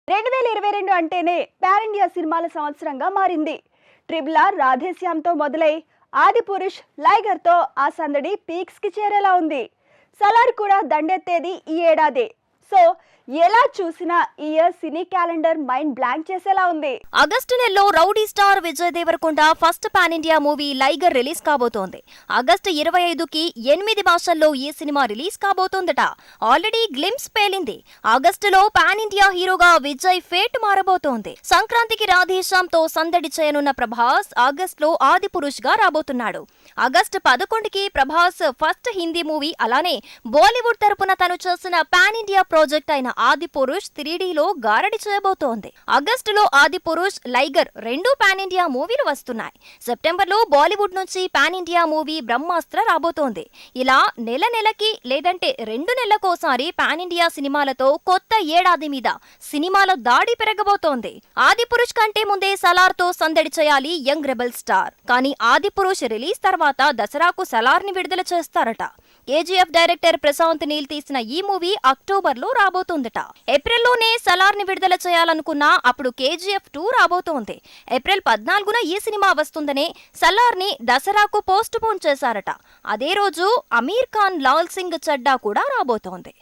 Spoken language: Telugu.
2022 అంటేనే పాన్ ఇండియా సినిమాల సంవత్సరంగా మారింది. ట్రిపుల్ ఆర్, రాధేశ్యామ్తో మొదలై ఆదిపురుష్, లైగర్తో ఆ సందడి పీక్స్కి చేరేలా ఉంది. సలార్ కూడా దండెత్తేది ఈ ఏడాదే. సో ఎలా చూసినా ఈ year cine calendar mind blank చేసేలా ఉంది. ఆగస్టు నెలలో rowdy star Vijay Deverakonda first pan India movie Liger release కాబోతోంది. ఆగస్టు 25కి 8 భాషల్లో ఈ సినిమా రిలీజ్ కాబోతోందట. ఆల్రెడీ గ్లింప్స్ పేలింది. ఆగస్టులో పాన్ ఇండియా హీరోగా విజయ్ ఫేట్ మారబోతోంది. సంక్రాంతికి రాధేశ్యామ్తో సందడి చేయనున్న ప్రభాస్ ఆగస్టులో ఆదిపురుష్ గా రాబోతున్నాడు. ఆగస్టు 11కి ప్రభాస్ ఫస్ట్ హిందీ మూవీ, అలానే బాలీవుడ్ తరపున తను చేసిన పాన్ ఇండియా ప్రాజెక్ట్ అయిన ఆదిపురుష్ 3Dలో గారడి చేయబోతోంది. ఆగస్టులో ఆదిపురుష్, లైగర్ రెండు పాన్ ఇండియా మూవీలు వస్తున్నాయి. సెప్టెంబర్లో బాలీవుడ్ నుంచి పాన్ ఇండియా మూవీ బ్రహ్మాస్త్ర రాబోతోంది. ఇలా నెలకి లేదంటే 2 నెలలకోసారి పాన్ ఇండియా సినిమాలతో కొత్త ఏడాది మీద సినిమాల దాడి పెరగబోతోంది. ఆదిపురుష్ కంటే ముందే సలార్తో సందడి చేయాలి యంగ్ రెబల్ స్టార్. కానీ ఆదిపురుష్ రిలీజ్ తర్వాత దసరాకు సలార్ని విడుదల చేస్తారట. కేజీఎఫ్ డైరెక్టర్ ప్రశాంత్ నీల్ తీసిన ఈ మూవీ అక్టోబర్లో రాబోతోందట. ఏప్రిల్లోనే సలార్ని విడుదల చేయాలనుకున్నా అప్పుడు కేజీఎఫ్ 2 రాబోతోంది. ఏప్రిల్ 14న ఈ సినిమా వస్తుందనే సలార్ని దసరాకు పోస్ట్ పోన్ చేశారట. అదే రోజు అమీర్ ఖాన్, లాల్ సింగ్ చడ్డా కూడా రాబోతోంది.